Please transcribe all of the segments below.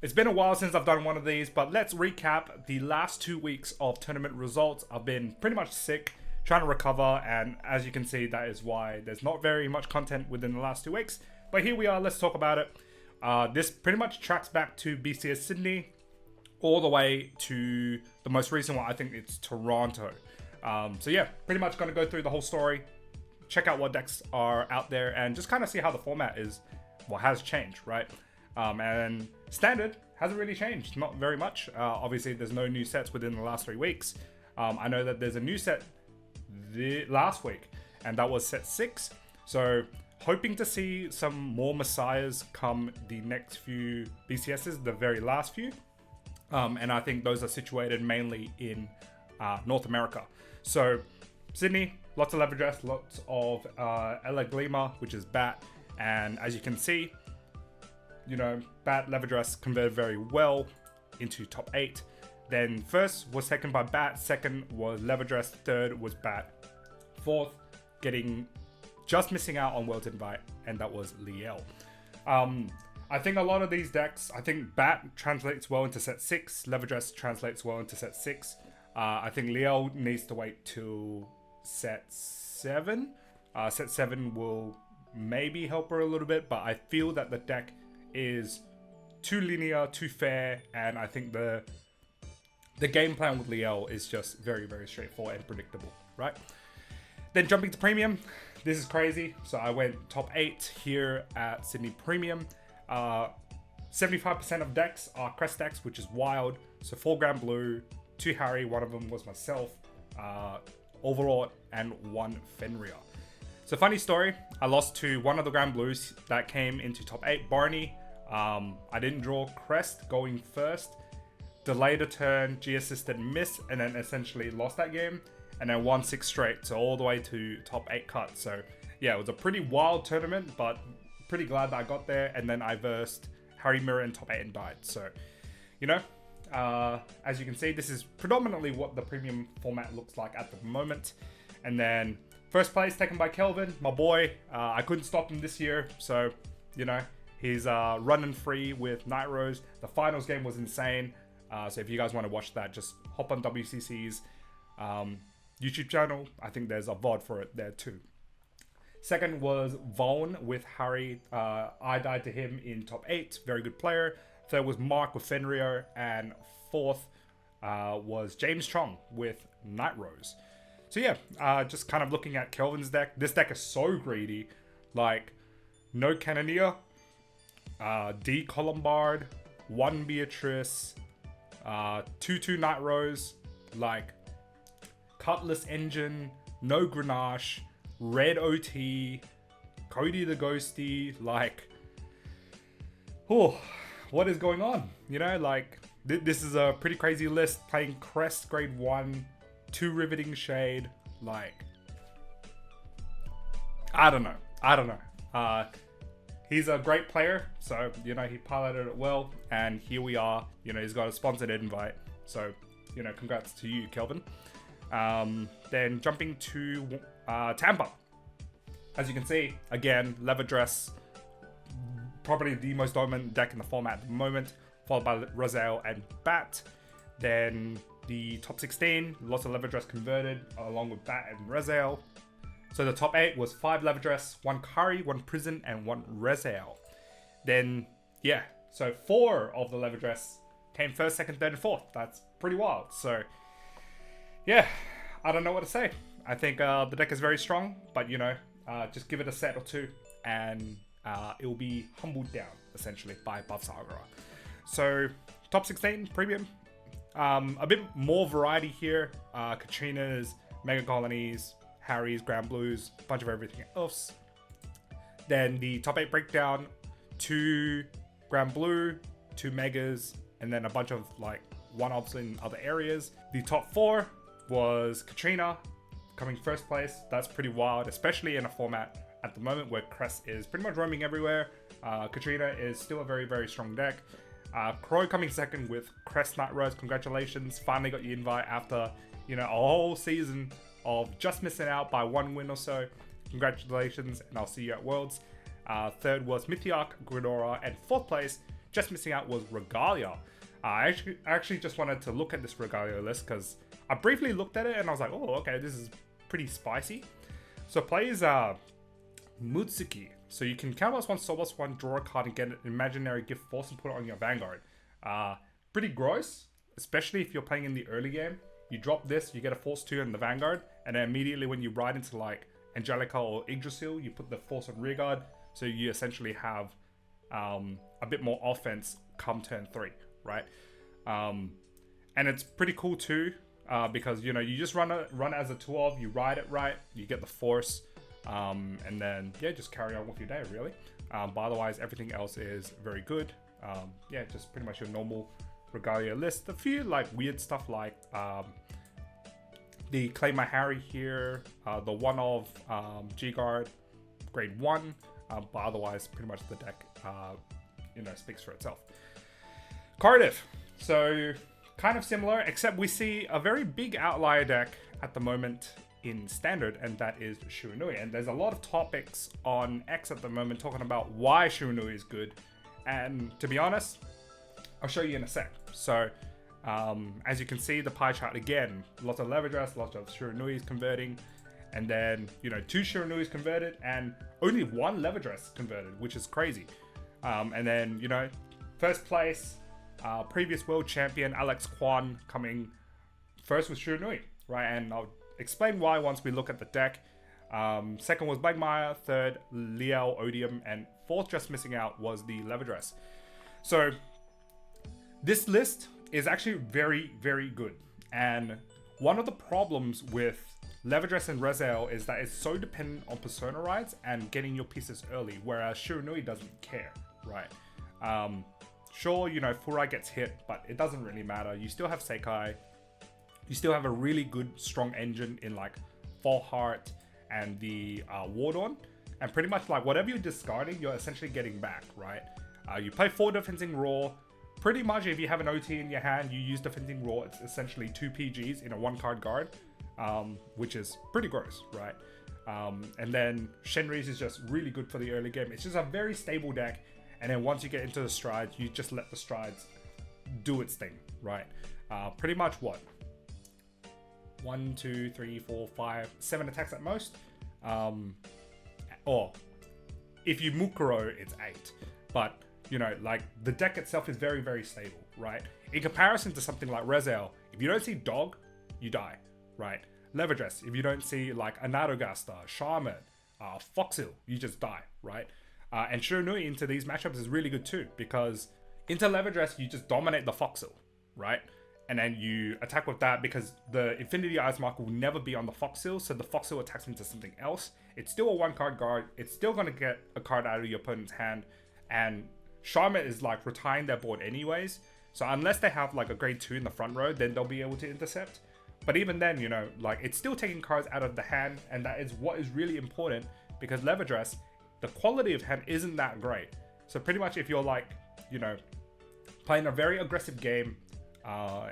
It's been a while since I've done one of these, but let's recap the last 2 weeks of tournament results. I've been pretty much sick, trying to recover, and as you can see, that is why there's not very much content within the last 2 weeks. But here we are, let's talk about it. This pretty much tracks back to BCS Sydney, all the way to the most recent one. I think it's Toronto. So yeah, pretty much going to go through the whole story, check out what decks are out there, and just kind of see how the format has changed, right? And standard hasn't really changed, not very much. Obviously, there's no new sets within the last 3 weeks. I know that there's a new set last week, and that was set 6. So hoping to see some more Messiahs come the next few BCSs, the very last few. And I think those are situated mainly in North America. So Sydney, lots of lever dress, lots of Ella Glima, which is Bat. And as you can see, you know, Bat lever dress converted very well into top 8. Then first was taken by Bat, second was lever dress, third was Bat, fourth just missing out on World's Invite, and that was Liel. I think a lot of these decks, I think Bat translates well into set 6, lever dress translates well into set 6. I think Liel needs to wait till set 7. Set 7 will maybe help her a little bit, but I feel that the deck is too linear, too fair, and I think the game plan with Liel is just very, very straightforward and predictable, right? Then jumping to Premium, this is crazy. So I went top 8 here at Sydney Premium. 75% of decks are Crest decks, which is wild. So 4 Grand Blue, 2 Harry, one of them was myself, Overlord, and 1 Fenrir. So funny story, I lost to one of the Grand Blues that came into top 8, Barney. I didn't draw Crest going first, delayed a turn, G-assisted miss, and then essentially lost that game, and then won 6 straight, so all the way to top 8 cut. So yeah, it was a pretty wild tournament, but pretty glad that I got there. And then I versed Harry Mirror in top 8 and died. So, you know, as you can see, this is predominantly what the Premium format looks like at the moment. And then first place taken by Kelvin, my boy. I couldn't stop him this year, so, you know, he's running free with Night Rose. The finals game was insane. So if you guys want to watch that, just hop on WCC's YouTube channel. I think there's a VOD for it there too. Second was Vaughn with Harry. I died to him in top 8. Very good player. Third was Mark with Fenrir. And fourth was James Chong with Night Rose. So yeah, just kind of looking at Kelvin's deck. This deck is so greedy. Like, no Cannoneer, D Colombard, 1 Beatrice, 2/2 Night Rose, like Cutlass Engine, no Grenache, Red OT, Cody the Ghosty, like, oh, what is going on? You know, like, this is a pretty crazy list. Playing Crest grade 1, 2 Riveting Shade, like, I don't know. He's a great player, so, you know, he piloted it well, and here we are. You know, he's got a sponsored invite, so, you know, congrats to you, Kelvin. Then jumping to Tampa. As you can see, again, lever dress, probably the most dominant deck in the format at the moment, followed by Rosale and Bat. Then the top 16, lots of lever dress converted, along with Bat and Rosale. So the top 8 was 5 lever dress, 1 Kari, 1 Prison, and 1 Rosale. Then, yeah, so 4 of the lever dress came first, second, third, and fourth. That's pretty wild. So, yeah, I don't know what to say. I think the deck is very strong, but, you know, just give it a set or two, and it will be humbled down, essentially, by Buff Sagra. So, top 16, Premium. A bit more variety here. Katrina's, Mega Colonies, Harry's, Grand Blues, a bunch of everything else. Then the top 8 breakdown, 2 Grand Blue, 2 Megas, and then a bunch of like one-offs in other areas. The top 4 was Katrina coming first place. That's pretty wild, especially in a format at the moment where Crest is pretty much roaming everywhere. Katrina is still a very, very strong deck. Crow coming second with Crest Night Rose. Congratulations, finally got your invite after, you know, a whole season of just missing out by 1 win or so. Congratulations, and I'll see you at Worlds. Third was Mythiarq Gredora, and fourth place, just missing out was Regalia. I actually just wanted to look at this Regalia list because I briefly looked at it and I was like, oh, okay, this is pretty spicy. So plays Mutsuki. So you can counterblast 1, soul-blast 1, draw a card and get an imaginary gift force and put it on your Vanguard. Pretty gross, especially if you're playing in the early game. You drop this, you get a force 2 in the Vanguard, and then immediately when you ride into like Angelica or Yggdrasil, you put the force on rearguard, so you essentially have a bit more offense come turn 3, right? And it's pretty cool too, because you know you just run as a 2-of, you ride it right, you get the force, and then yeah, just carry on with your day really. But otherwise, everything else is very good. Yeah, just pretty much your normal Regalia list. A few like weird stuff like the Claim My Harry here, the one of G-Guard, grade 1, but otherwise pretty much the deck you know, speaks for itself. Cardiff, so kind of similar, except we see a very big outlier deck at the moment in Standard, and that is Shiranui. And there's a lot of topics on X at the moment talking about why Shiranui is good, and to be honest, I'll show you in a sec. So as you can see, the pie chart again, lots of Leverdress, lots of Shiranuis converting, and then, you know, 2 Shiranuis converted and only 1 Leverdress converted, which is crazy. And then, you know, first place, previous world champion Alex Kwan coming first with Shiranui, right? And I'll explain why once we look at the deck. Second was Bagmire, third Liel Odium, and fourth, just missing out, was the Leverdress. So this list is actually very, very good. And one of the problems with Leverdress and Rezel is that it's so dependent on persona rides and getting your pieces early, whereas Shiranui doesn't care, right? Sure, you know, Furai gets hit, but it doesn't really matter. You still have Seikai. You still have a really good, strong engine in like Fall Heart and the Wardon. And pretty much like whatever you're discarding, you're essentially getting back, right? You play 4 Defending Roar. Pretty much if you have an OT in your hand, you use Defending Roar. It's essentially 2 PGs in a 1-card guard, which is pretty gross, right? And then Shenri's is just really good for the early game. It's just a very stable deck. And then once you get into the strides, you just let the strides do its thing, right? Pretty much what? 1, 2, 3, 4, 5, 7 attacks at most. Or if you Mukuro, it's 8. But, you know, like the deck itself is very, very stable, right? In comparison to something like Rezel, if you don't see Dog, you die, right? Leverdress, if you don't see like Anadogasta, Shaman, Foxil, you just die, right? And Shiranui into these matchups is really good too, because into Leverdress, you just dominate the Foxil, right? And then you attack with that because the Infinity Eyes mark will never be on the Foxil, so the Foxil attacks into something else. It's still a 1-card guard. It's still going to get a card out of your opponent's hand. And Shaman is like retiring their board anyways. So unless they have like a grade 2 in the front row, then they'll be able to intercept. But even then, you know, like it's still taking cards out of the hand. And that is what is really important, because Leverdress, the quality of hand isn't that great. So pretty much if you're like, you know, playing a very aggressive game,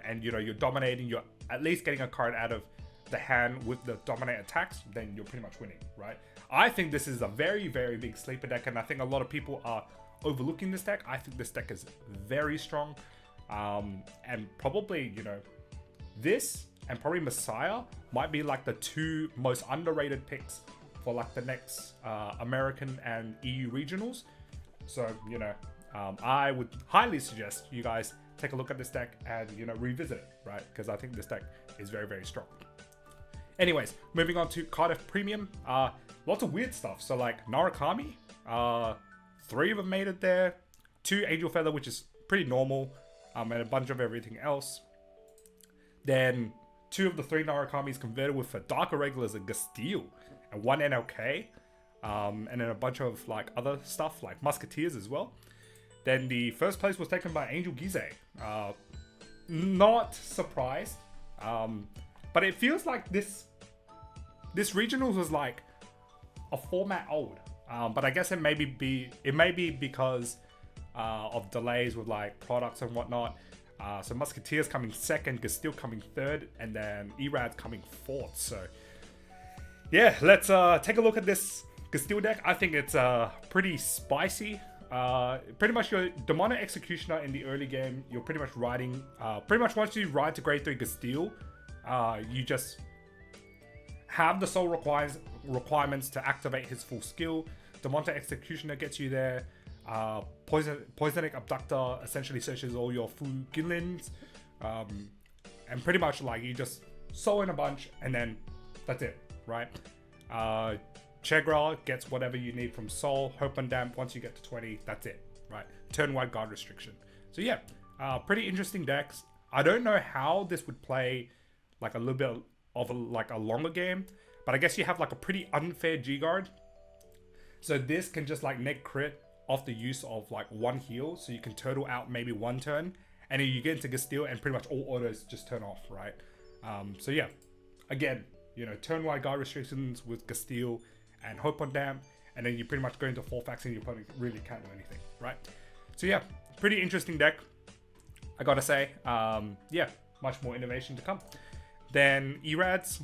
and you know you're dominating, you're at least getting a card out of the hand with the dominate attacks, then you're pretty much winning, right? I think this is a very, very big sleeper deck, and I think a lot of people are overlooking this deck. I think this deck is very strong, and probably, you know, this and probably Messiah might be like the 2 most underrated picks for like the next American and EU regionals. So, you know, I would highly suggest you guys take a look at this deck and, you know, revisit it, right? Because I think this deck is very, very strong. Anyways, moving on to Cardiff Premium. Lots of weird stuff. So like Narakami, 3 of them made it there. 2 Angel Feather, which is pretty normal, and a bunch of everything else. Then 2 of the 3 Narakamis converted with a Dark Irregulars and Gastille, and 1 NLK, and then a bunch of like other stuff like Musketeers as well. Then the first place was taken by Angel Gize. Not surprised, but it feels like this regionals was like a format old. But I guess it may be because of delays with like products and whatnot. So Musketeers coming second, Gastille coming third, and then Erad coming fourth. So yeah, let's take a look at this Gastille deck. I think it's pretty spicy. pretty much your Demonic Executioner in the early game, you're pretty much riding, pretty much once you ride to grade 3 Castile, you just have the soul requirements to activate his full skill. Demonic Executioner gets you there. Poisonic Abductor essentially searches all your Fu Ginlins, and pretty much like you just soul in a bunch and then that's it, right? Chegra gets whatever you need from Soul. Hope and Damp, once you get to 20, that's it, right? Turn-wide guard restriction. So yeah, pretty interesting decks. I don't know how this would play like a little bit of a longer game, but I guess you have like a pretty unfair G-Guard. So this can just like neg crit off the use of like one heal, so you can turtle out maybe one turn, and then you get into Castile and pretty much all autos just turn off, right? So yeah, again, you know, turn-wide guard restrictions with Castile and Hope on Damp, and then you pretty much go into 4-fax and your opponent really can't do anything, right? So yeah, pretty interesting deck, I gotta say. Yeah, much more innovation to come. Then Erads,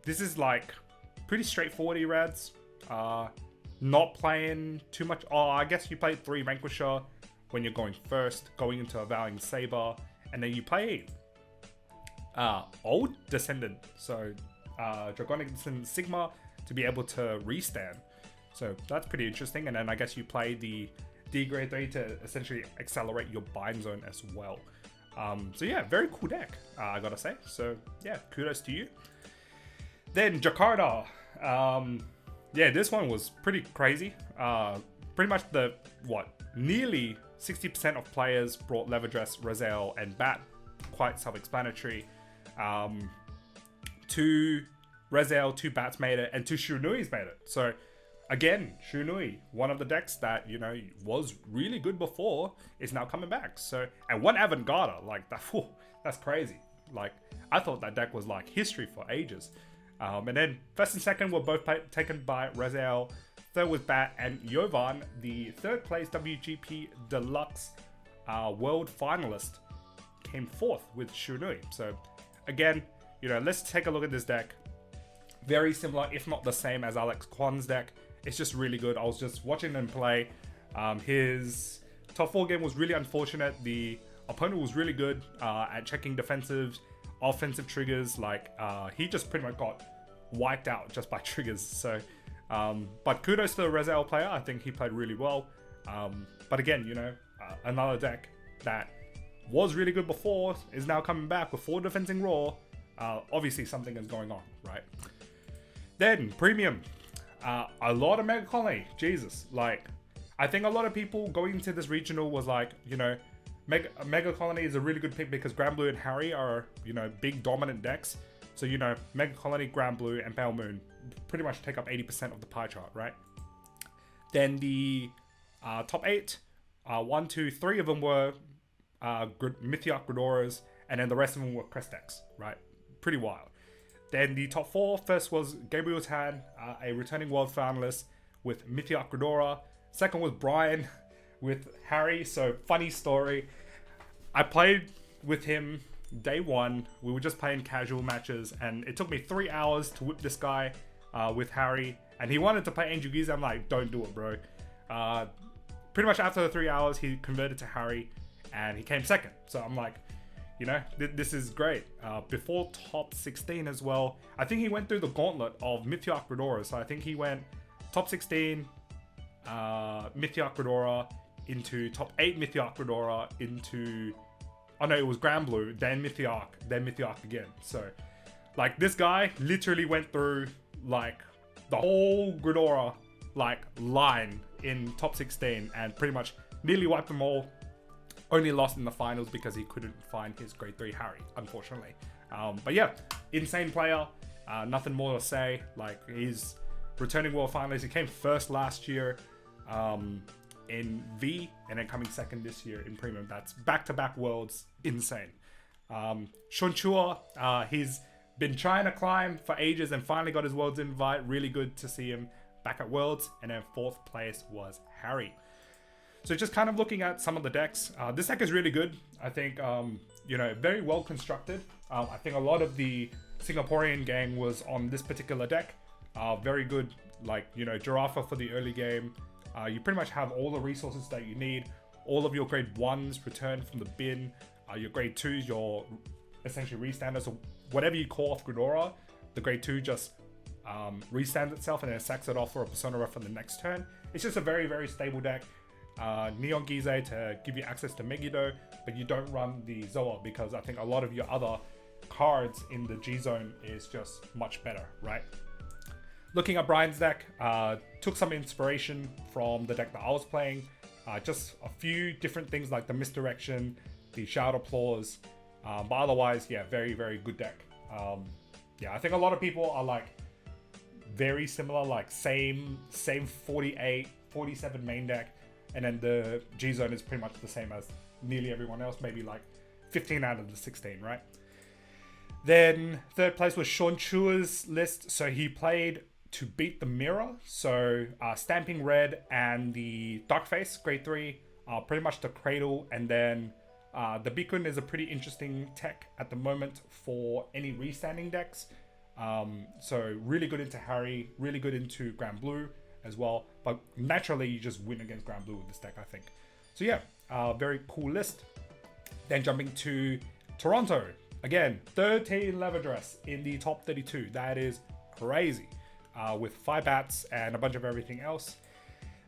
this is like pretty straightforward Erads. Not playing too much. Oh, I guess you play 3 Vanquisher when you're going first, going into Avowing Saber, and then you play Old Descendant, so Draconic Descendant Sigma to be able to restand. So that's pretty interesting. And then I guess you play the D grade 3 to essentially accelerate your bind zone as well. So yeah, very cool deck, I gotta say. So yeah, kudos to you. Then Jakarta. Yeah, this one was pretty crazy. Pretty much nearly 60% of players brought Leverdress, Razel, and Bat. Quite self-explanatory. 2 Razel, 2 Bats made it, and 2 Shunuis made it. So again, Shunui, one of the decks that, you know, was really good before, is now coming back. So, and 1 Avantgarde, like that, that's crazy. Like, I thought that deck was like history for ages. And then first and second were both taken by Razel. Third was Bat, and Jovan, the 3rd place WGP Deluxe World Finalist, came 4th with Shunui. So again, you know, let's take a look at this deck. Very similar, if not the same, as Alex Kwan's deck. It's just really good. I was just watching him play. His top 4 game was really unfortunate. The opponent was really good at checking defensive, offensive triggers. Like, he just pretty much got wiped out just by triggers. So, but kudos to the Razel player. I think he played really well. But again, you know, another deck that was really good before is now coming back with 4 defensing Raw. Obviously something is going on, right? Then Premium, a lot of Mega Colony. Jesus, like, I think a lot of people going into this regional was like, you know, Mega Colony is a really good pick because Grand Blue and Harry are, you know, big dominant decks. So, you know, Mega Colony, Grand Blue, and Pale Moon pretty much take up 80% of the pie chart, right? Then the top 8, 1, 2, 3 of them were Mythiarq Gredoras, and then the rest of them were Crest decks, right? Pretty wild. Then the top 4, first was Gabriel's Hand, a returning world finalist with Mythiarq Gredora. Second was Brian with Harry. So funny story. I played with him day 1. We were just playing casual matches, and it took me 3 hours to whip this guy with Harry. And he wanted to play Angel Giza. I'm like, don't do it, bro. Pretty much after the 3 hours, he converted to Harry, and he came second. So I'm like, you know, this is great. Before top 16 as well, I think he went through the gauntlet of Mythiarq Gredora. So I think he went top 16, Mythiarq Gredora, into top 8 Mythiarq Gredora, into, oh no, it was Grand Blue, then Mythiarq again. So, like, this guy literally went through, like, the whole Gredora, like, line in top 16 and pretty much nearly wiped them all. Only lost in the finals because he couldn't find his grade 3 Harry, unfortunately. But yeah, insane player. Nothing more to say. Like, he's returning world finalist. He came first last year in V, and then coming second this year in Premium. That's back-to-back worlds. Insane. Shonchua, he's been trying to climb for ages and finally got his worlds invite. Really good to see him back at worlds. And then 4th place was Harry. So just kind of looking at some of the decks, this deck is really good. I think, you know, very well constructed. I think a lot of the Singaporean gang was on this particular deck. Very good, like, you know, Giraffe for the early game. You pretty much have all the resources that you need. All of your grade 1s returned from the bin. Your grade 2s, your essentially restanders, or whatever you call off Gredora, the grade 2 just restands itself and then sacks it off for a Persona Ref for the next turn. It's just a very, very stable deck. Neon Gize to give you access to Megiddo, but you don't run the Zoa because I think a lot of your other cards in the G zone is just much better, right? Looking at Brian's deck, took some inspiration from the deck that I was playing. Just a few different things like the Misdirection, the Shout Applause, but otherwise, yeah, very, very good deck. Yeah, I think a lot of people are like very similar, like same 48, 47 main deck, and then the G zone is pretty much the same as nearly everyone else, maybe like 15 out of the 16, right? Then third place was Sean Chua's list, so he played to beat the mirror, so Stamping Red and the Dark Face, grade 3, pretty much the Cradle, and then the Beacon is a pretty interesting tech at the moment for any restanding decks. So really good into Harry, really good into Grand Blue as well, but naturally you just win against Grand Blue with this deck, I think. So yeah, very cool list. Then jumping to Toronto, again, 13 lever dress in the top 32. That is crazy, with 5 bats and a bunch of everything else.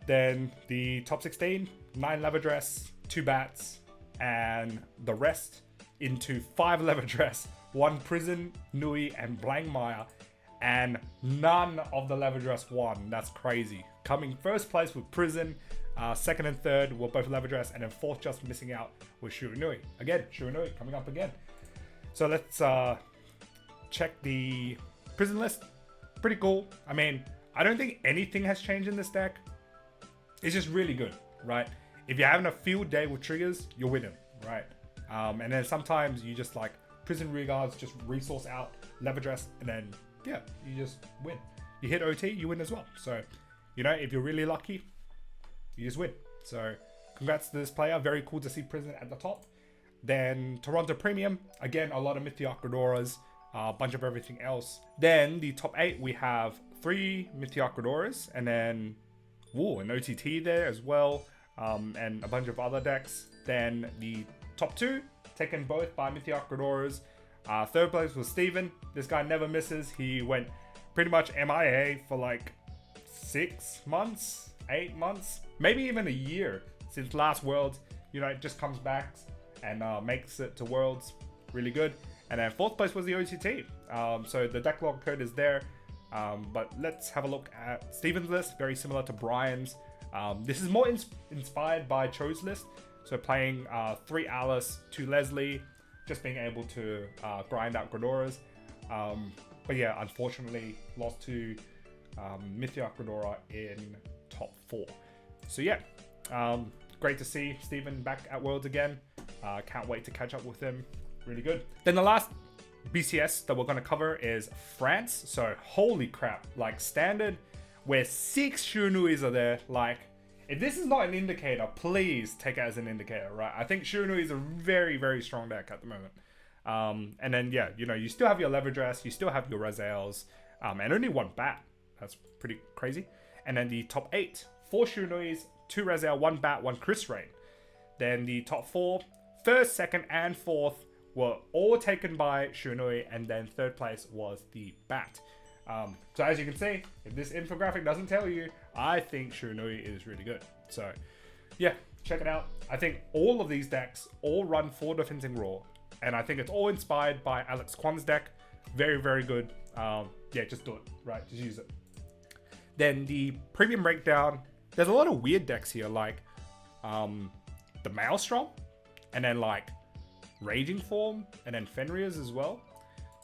Then the top 16, 9 lever dress, 2 bats, and the rest into 5 lever dress, 1 prison, Nui, and Blangmire, and none of the lever dress won. That's crazy. Coming first place with prison, second and third were both lever dress, and then fourth just missing out was Shiranui. Again, Shiranui coming up again. So let's check the prison list. Pretty cool. I mean, I don't think anything has changed in this deck. It's just really good, right? If you're having a field day with triggers, you're winning, right? And then sometimes you just like prison regards, just resource out, lever dress, and then yeah, you just win. You hit OT, you win as well. So, you know, if you're really lucky, you just win. So congrats to this player. Very cool to see prison at the top. Then Toronto Premium, again, a lot of Mythiarq Gredoras, a bunch of everything else. Then the top 8, we have 3 Mythiarq Gredoras, and then an OTT there as well, and a bunch of other decks. Then the top 2, taken both by Mythiarq Gredoras. Third place was Steven. This guy never misses. He went pretty much MIA for like 6 months, 8 months, maybe even a year since last Worlds. You know, it just comes back and makes it to Worlds. Really good. And then fourth place was the OTT. So the deck log code is there. But let's have a look at Steven's list. Very similar to Brian's. This is more inspired by Cho's list. So playing 3 Alice, 2 Leslie, just being able to grind out Gredoras. But yeah, unfortunately lost to Mythiarq Gredora in top 4. So yeah, great to see Steven back at Worlds again. Can't wait to catch up with him. Really good. Then the last BCS that we're going to cover is France. So holy crap, like standard where 6 Shuranuis are there. Like, if this is not an indicator, please take it as an indicator, right? I think Shiranui is a very, very strong deck at the moment. And then, yeah, you know, you still have your lever dress, you still have your Razales, and only 1 bat. That's pretty crazy. And then the top 8, 4 Shiranuis, 2 Razale, 1 bat, 1 Chris Rain. Then the top 4, first, second, and fourth were all taken by Shiranui, and then third place was the bat. So as you can see, if this infographic doesn't tell you, I think Shiranui is really good. So yeah, check it out. I think all of these decks all run 4 defending raw, and I think it's all inspired by Alex Kwan's deck. Very, very good. Yeah, just do it, right? Just use it. Then the premium breakdown, there's a lot of weird decks here, like the Maelstrom, and then like Raging Form, and then Fenrir's as well.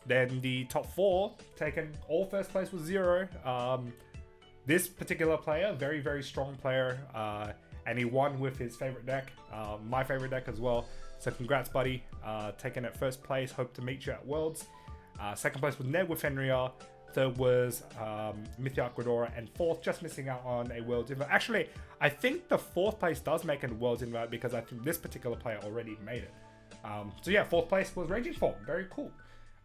Then the top 4, taken all first place was 0. This particular player, very, very strong player, and he won with his favorite deck, my favorite deck as well. So congrats, buddy, taking it first place. Hope to meet you at Worlds. Second place was Ned with Fenrir. Third was Mythiarq Gredora, and fourth, just missing out on a Worlds invite. Actually, I think the fourth place does make a Worlds invite because I think this particular player already made it. So yeah, fourth place was Raging Form. Very cool.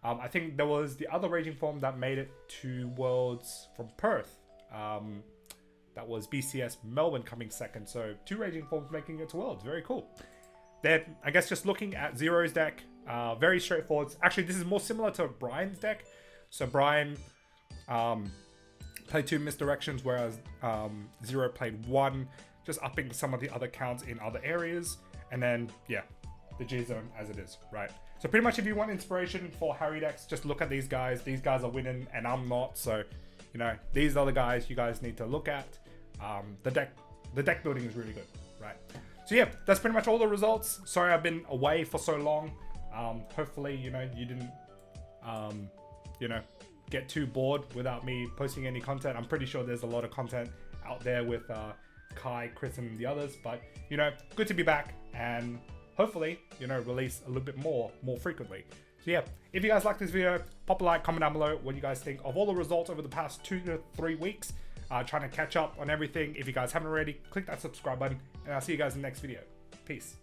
I think there was the other Raging Form that made it to Worlds from Perth. that was BCS Melbourne coming second. So 2 Raging Forms making it to Worlds. Very cool. Then, I guess just looking at Zero's deck, very straightforward. Actually, this is more similar to Brian's deck. So Brian played 2 misdirections, whereas Zero played 1, just upping some of the other counts in other areas. And then, yeah, the G-Zone as it is, right? So pretty much if you want inspiration for Harry decks, just look at these guys. These guys are winning and I'm not. So, you know, these are the guys you guys need to look at. The deck building is really good, right? So yeah, that's pretty much all the results. Sorry I've been away for so long. Hopefully, you know, you didn't, you know, get too bored without me posting any content. I'm pretty sure there's a lot of content out there with Kai, Chris, and the others. But, you know, good to be back and hopefully, you know, release a little bit more frequently. So yeah, if you guys like this video, pop a like, comment down below what you guys think of all the results over the past 2 to 3 weeks. Trying to catch up on everything. If you guys haven't already, click that subscribe button and I'll see you guys in the next video. Peace.